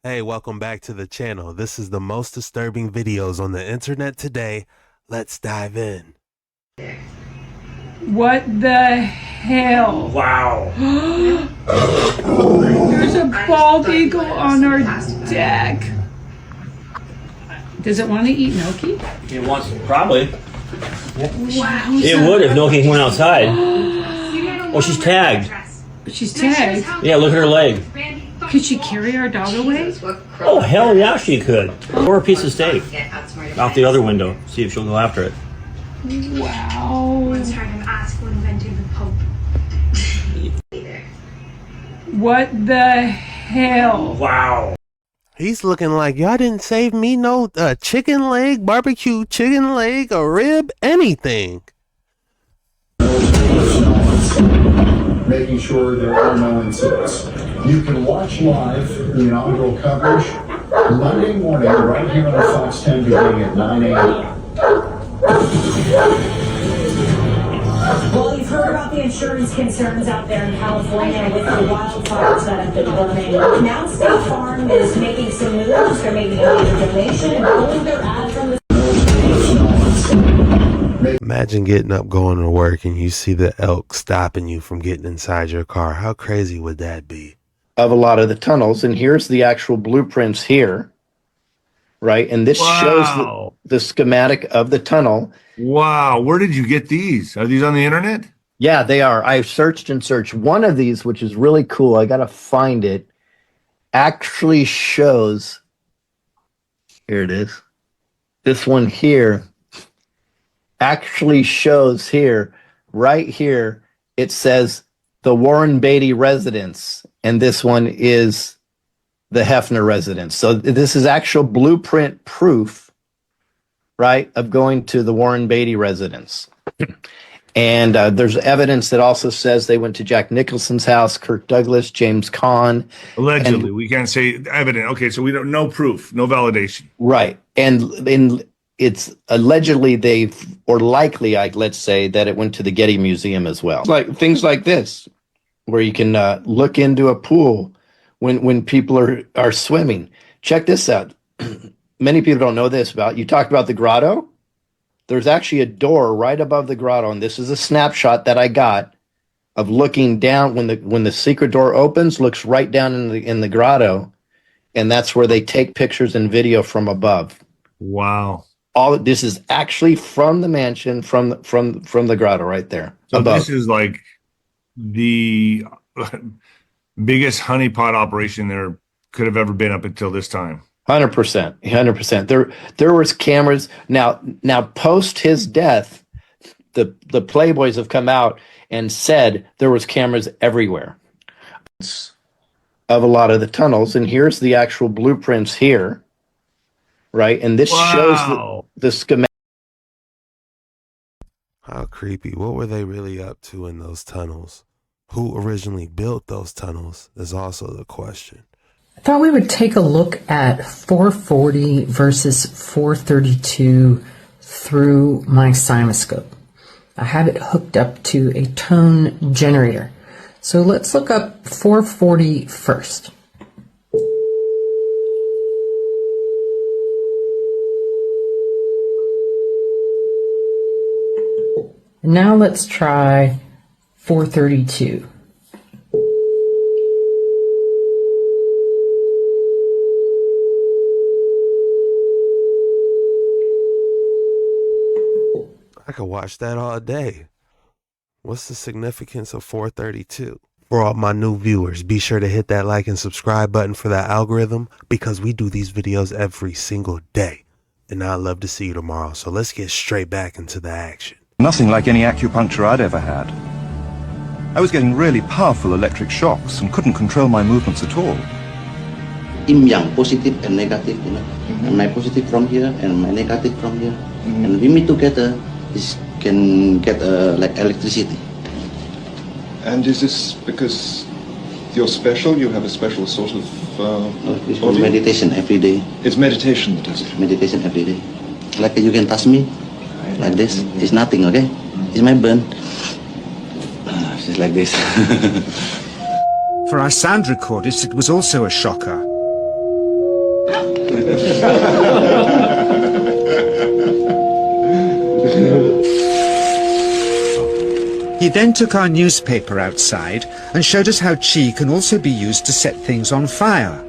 Hey, welcome back to the channel. This is the most disturbing videos on the internet today. Let's dive in. What the hell? Wow. There's a bald eagle on our deck. Does it want to eat Noki? It wants to, probably. Wow. It would if Noki went outside. Oh, she's tagged. She's tagged. Yeah, look at her leg. Could she carry our dog away? Oh, hell yeah, she could. Or a piece of steak out the other window. See if she'll go after it. Wow. Once heard him ask who invented the Pope. What the hell? Wow. He's looking like y'all didn't save me no chicken leg, barbecue chicken leg, a rib, anything. Making sure there are no incidents. You can watch live the inaugural coverage Monday morning right here on Fox 10 beginning at 9 a.m. Well, you've heard about the insurance concerns out there in California with the wildfires that have been burning. Now State Farm is making some moves. They're making a major donation and pulling their ad from the... Imagine getting up, going to work, and you see the elk stopping you from getting inside your car. How crazy would that be? Of a lot of the tunnels, and here's the actual blueprints here, right? And this shows the schematic of the tunnel. Wow, where did you get these? Are these on the internet? Yeah, they are. I've searched and searched. One of these, which is really cool, I gotta find it, actually shows, here it is. This one here actually shows here, right here, it says the Warren Beatty residence, and this one is the Hefner residence. So this is actual blueprint proof, right, of going to the Warren Beatty residence. And there's evidence that also says they went to Jack Nicholson's house, Kirk Douglas, James Caan. Allegedly, we can't say evident. Okay, so we don't, no proof, no validation. Right. And it's allegedly or likely, let's say, that it went to the Getty Museum as well. Like things like this, where you can look into a pool when people are swimming. Check this out. Many people don't know this about, you talked about the grotto. There's actually a door right above the grotto, and this is a snapshot that I got of looking down when the secret door opens, looks right down in the grotto, and that's where they take pictures and video from above. Wow. All this is actually from the mansion, from the grotto right there. So above. This is like the biggest honeypot operation there could have ever been up until this time. 100%. There was cameras. Now post his death, the Playboys have come out and said there was cameras everywhere of a lot of the tunnels, and here's the actual blueprints here, right? And this shows the schematic. How creepy. What were they really up to in those tunnels? Who originally built those tunnels is also the question. I thought we would take a look at 440 versus 432 through my CymaScope. I have it hooked up to a tone generator. So let's look up 440 first. And now let's try 432. I could watch that all day. What's the significance of 432? For all my new viewers, be sure to hit that like and subscribe button for that algorithm, because we do these videos every single day. And I'd love to see you tomorrow. So let's get straight back into the action. Nothing like any acupuncture I'd ever had. I was getting really powerful electric shocks and couldn't control my movements at all. Yin yang, positive and negative, you know. And my positive from here and my negative from here. And we meet together, this can get like electricity. And is this because you're special? You have a special sort of It's for meditation every day. It's meditation that does it. Meditation every day. Like you can touch me, like this. It's nothing, okay? It's my burn. Just like this. For our sound recordist, it was also a shocker. He then took our newspaper outside and showed us how chi can also be used to set things on fire.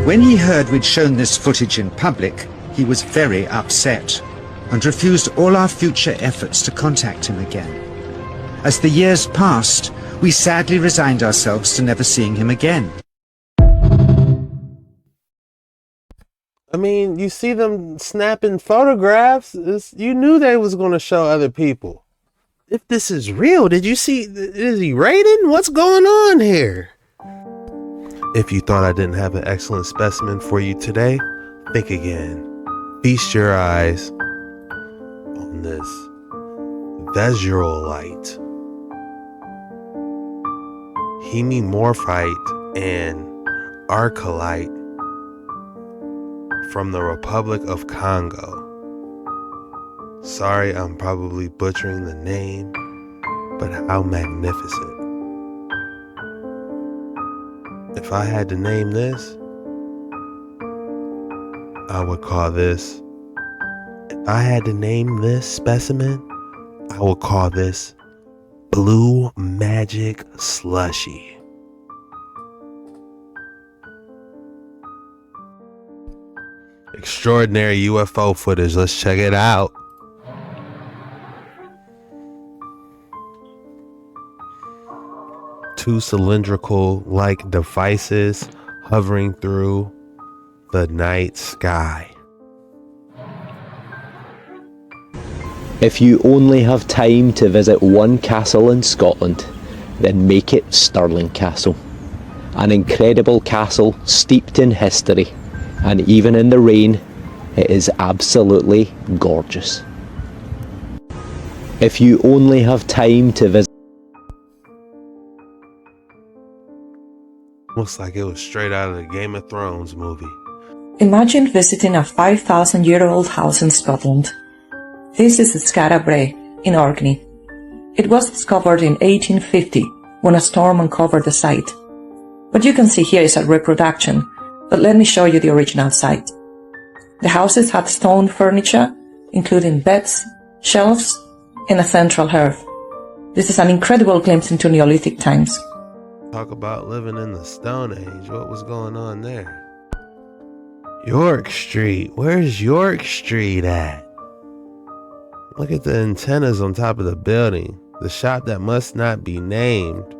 When he heard we'd shown this footage in public, he was very upset and refused all our future efforts to contact him again. As the years passed, we sadly resigned ourselves to never seeing him again. I mean, you see them snapping photographs. You knew they was going to show other people. If this is real, did you see? Is he raiding? What's going on here? If you thought I didn't have an excellent specimen for you today, think again. Feast your eyes on this Vesurolite, Hemimorphite, and Arcolite from the Republic of Congo. Sorry, I'm probably butchering the name, but how magnificent. If I had to name this, I would call this, if I had to name this specimen, I would call this Blue Magic Slushy. Extraordinary UFO footage. Let's check it out. Two cylindrical-like devices hovering through the night sky. If you only have time to visit one castle in Scotland, then make it Stirling Castle. An incredible castle steeped in history, and even in the rain, it is absolutely gorgeous. If you only have time to visit... Looks like it was straight out of the Game of Thrones movie. Imagine visiting a 5,000-year-old house in Scotland. This is the Skara Brae in Orkney. It was discovered in 1850 when a storm uncovered the site. What you can see here is a reproduction, but let me show you the original site. The houses had stone furniture, including beds, shelves, and a central hearth. This is an incredible glimpse into Neolithic times. Talk about living in the Stone Age. What was going on there? York Street. Where's York Street at? Look at the antennas on top of the building. The shop that must not be named.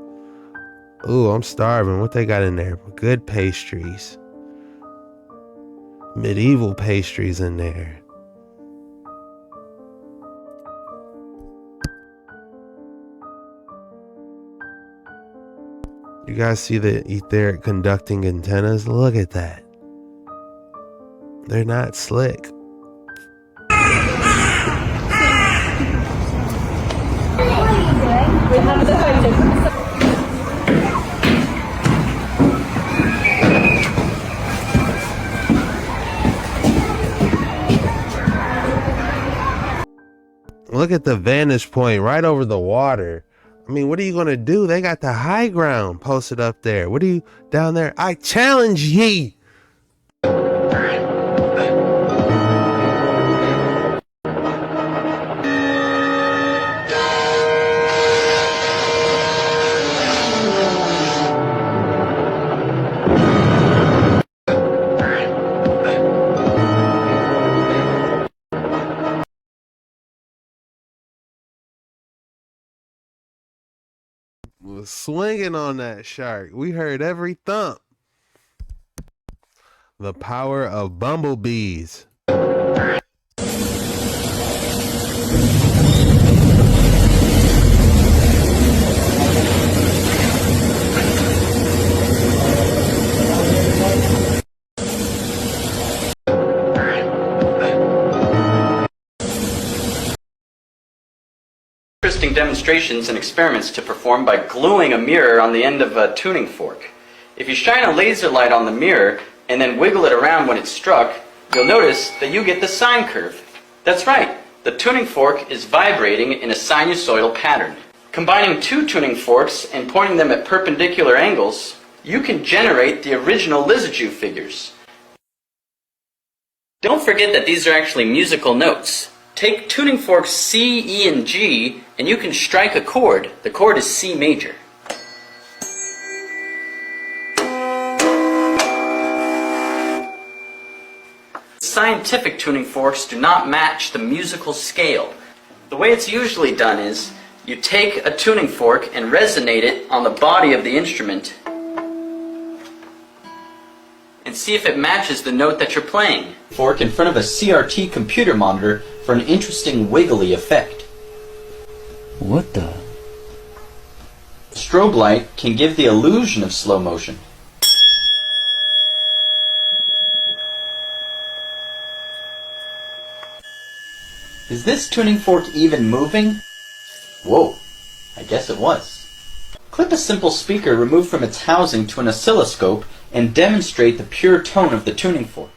Ooh, I'm starving. What they got in there? Good pastries. Medieval pastries in there. You guys see the etheric conducting antennas? Look at that. They're not slick. Look at the vantage point right over the water. I mean, what are you going to do? They got the high ground posted up there. What are you down there? I challenge ye. Was swinging on that shark. We heard every thump. The power of bumblebees. Interesting demonstrations and experiments to perform by gluing a mirror on the end of a tuning fork. If you shine a laser light on the mirror and then wiggle it around when it's struck, you'll notice that you get the sine curve. That's right, the tuning fork is vibrating in a sinusoidal pattern. Combining two tuning forks and pointing them at perpendicular angles, you can generate the original Lizard figures. Don't forget that these are actually musical notes. Take tuning forks C, E, and G, and you can strike a chord. The chord is C major. Scientific tuning forks do not match the musical scale. The way it's usually done is, you take a tuning fork and resonate it on the body of the instrument and see if it matches the note that you're playing. Fork in front of a CRT computer monitor for an interesting wiggly effect. What the? Strobe light can give the illusion of slow motion. Is this tuning fork even moving? Whoa, I guess it was. Clip a simple speaker removed from its housing to an oscilloscope and demonstrate the pure tone of the tuning fork.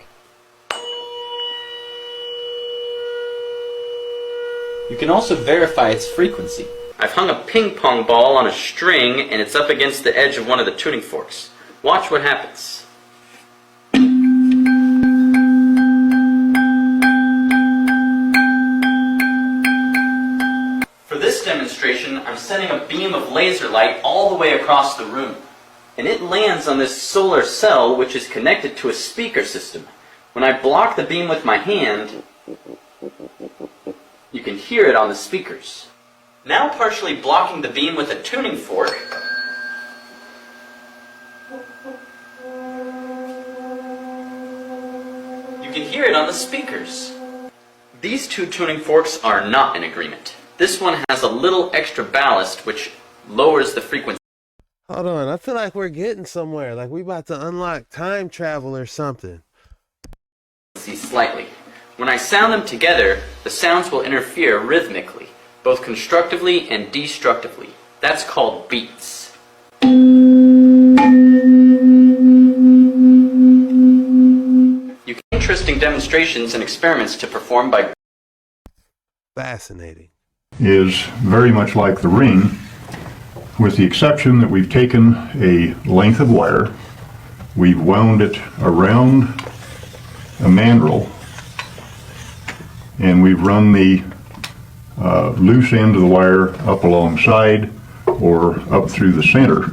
You can also verify its frequency. I've hung a ping pong ball on a string and it's up against the edge of one of the tuning forks. Watch what happens. For this demonstration, I'm sending a beam of laser light all the way across the room. And it lands on this solar cell which is connected to a speaker system. When I block the beam with my hand, you can hear it on the speakers. Now partially blocking the beam with a tuning fork, you can hear it on the speakers. These two tuning forks are not in agreement. This one has a little extra ballast which lowers the frequency. Hold on, I feel like we're getting somewhere, like we about to unlock time travel or something. Slightly. When I sound them together, the sounds will interfere rhythmically, both constructively and destructively. That's called beats. You get interesting demonstrations and experiments to perform by... Fascinating. Is very much like the ring, with the exception that we've taken a length of wire, we've wound it around a mandrel, and we've run the loose end of the wire up alongside or up through the center,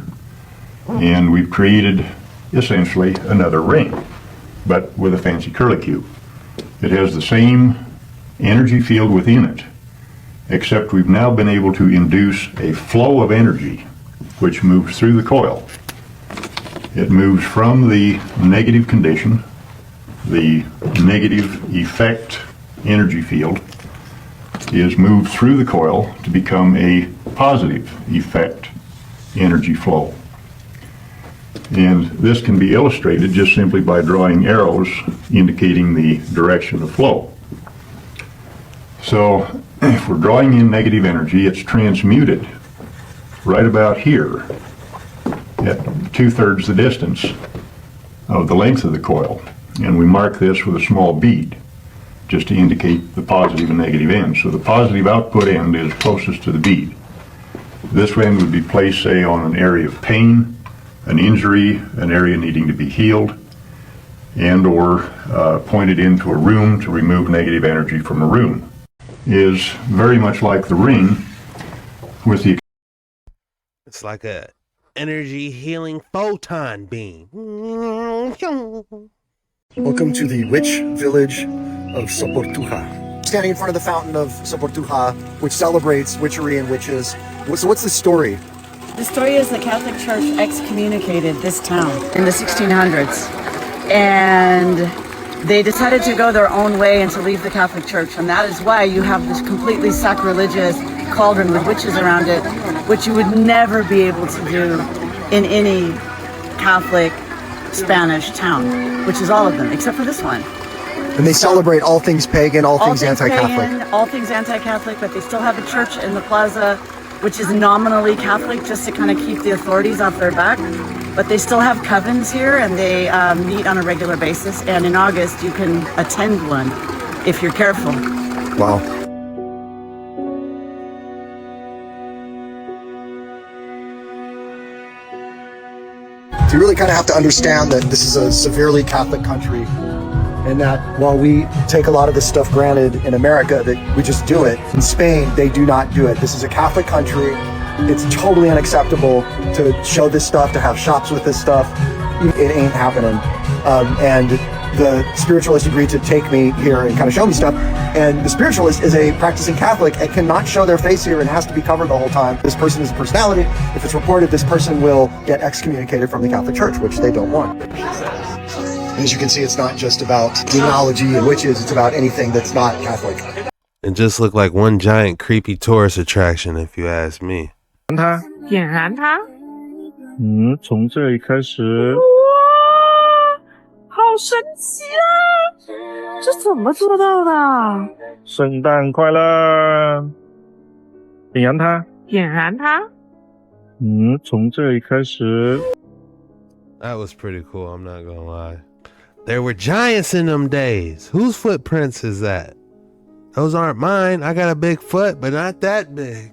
and we've created essentially another ring, but with a fancy curlicue. It has the same energy field within it, except we've now been able to induce a flow of energy which moves through the coil. It moves from the negative condition, the negative effect energy field is moved through the coil to become a positive effect energy flow. And this can be illustrated just simply by drawing arrows indicating the direction of flow. So if we're drawing in negative energy, it's transmuted right about here at 2/3 the distance of the length of the coil. And we mark this with a small bead just to indicate the positive and negative end. So the positive output end is closest to the bead. This end would be placed, say, on an area of pain, an injury, an area needing to be healed, and or pointed into a room to remove negative energy from a room. Is very much like the ring, with the... It's like a energy healing photon beam. Welcome to the witch village of Soportuja. Standing in front of the fountain of Soportuja, which celebrates witchery and witches. So what's the story? The story is the Catholic Church excommunicated this town in the 1600s. And they decided to go their own way and to leave the Catholic Church. And that is why you have this completely sacrilegious cauldron with witches around it, which you would never be able to do in any Catholic Spanish town, which is all of them, except for this one. And they celebrate all things pagan, all things anti-Catholic. Pagan, all things anti-Catholic, but they still have a church in the plaza, which is nominally Catholic, just to kind of keep the authorities off their back. but they still have covens here, and they meet on a regular basis. And in August, you can attend one if you're careful. Wow. So you really kind of have to understand that this is a severely Catholic country, and that while we take a lot of this stuff granted in America, that we just do it, in Spain, they do not do it. This is a Catholic country. It's totally unacceptable to show this stuff, to have shops with this stuff. It ain't happening. And the spiritualist agreed to take me here and kind of show me stuff. And the spiritualist is a practicing Catholic and cannot show their face here and has to be covered the whole time. This person is a personality. If it's reported, this person will get excommunicated from the Catholic Church, which they don't want. As you can see, it's not just about demonology and witches. It's about anything that's not Catholic. It just looked like one giant creepy tourist attraction, if you ask me. 它，点燃它。从这里开始。哇，好神奇啊！这怎么做到的？圣诞快乐！点燃它。点燃它。从这里开始。That was pretty cool, I'm not gonna lie. There were giants in them days. Whose footprints is that? Those aren't mine. I got a big foot, but not that big.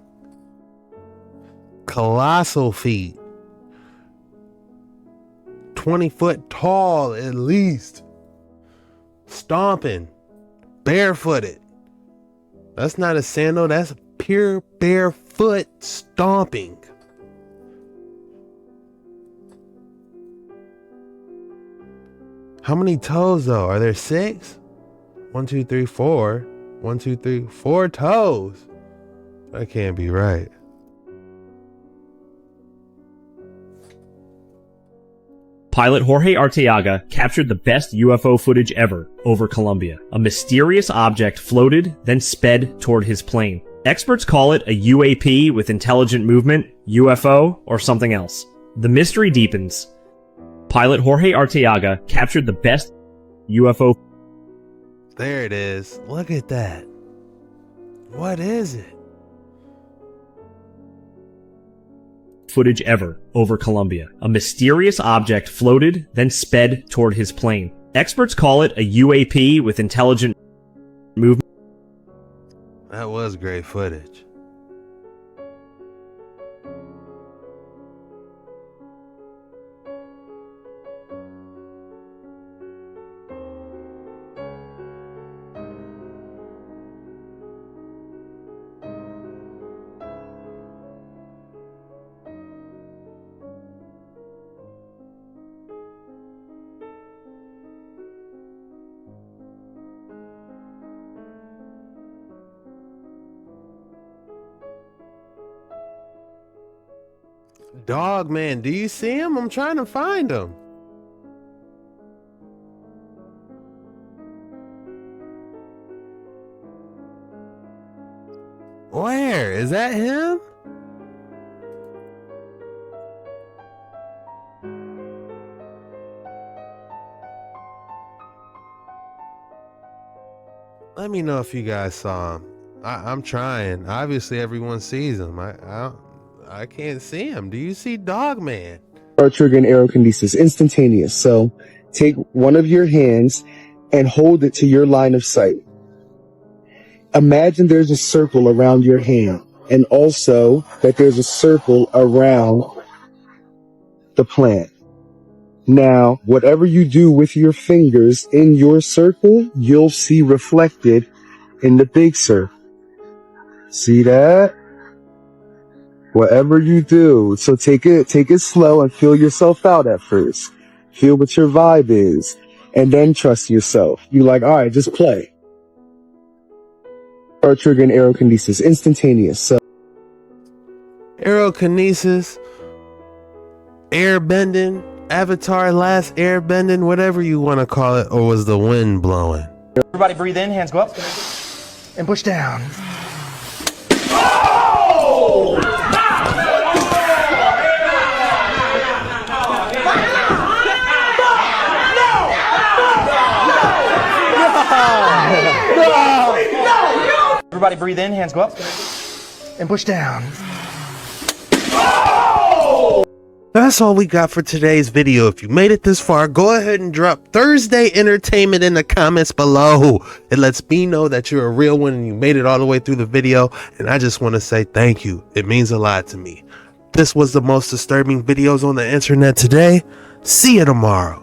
Colossal feet. 20 foot tall at least. Stomping. Barefooted. That's not a sandal, that's pure barefoot stomping. How many toes though? Are there 6? 1, 2, 3, 4. 1, 2, 3, 4 toes. That can't be right. Pilot Jorge Arteaga captured the best UFO footage ever over Colombia. A mysterious object floated, then sped toward his plane. Experts call it a UAP with intelligent movement, UFO, or something else. The mystery deepens. Pilot Jorge Arteaga captured the best UFO. There it is. Look at that. What is it? Footage ever over Colombia. A mysterious object floated, then sped toward his plane. Experts call it a UAP with intelligent movement. That was great footage. Dog man, do you see him? I'm trying to find him. Where? Is that him? Let me know if you guys saw him. I'm trying. Obviously everyone sees him. I can't see him. Do you see Dogman? Trigger and aerokinesis, instantaneous. So take one of your hands and hold it to your line of sight. Imagine there's a circle around your hand, and also that there's a circle around the plant. Now, whatever you do with your fingers in your circle, you'll see reflected in the big circle. See that? Whatever you do, so take it slow and feel yourself out at first. Feel what your vibe is, and then trust yourself. You like, all right, just play. Or trigger and aerokinesis, instantaneous. So aerokinesis, airbending, Avatar, last airbending, whatever you want to call it, or was the wind blowing? Everybody breathe in, hands go up, and push down. Everybody breathe in, hands go up, and push down. That's all we got for today's video. If you made it this far, go ahead and drop Thursday Entertainment in the comments below. It lets me know that you're a real one and you made it all the way through the video. And I just want to say thank you. It means a lot to me. This was the most disturbing videos on the internet today. See you tomorrow.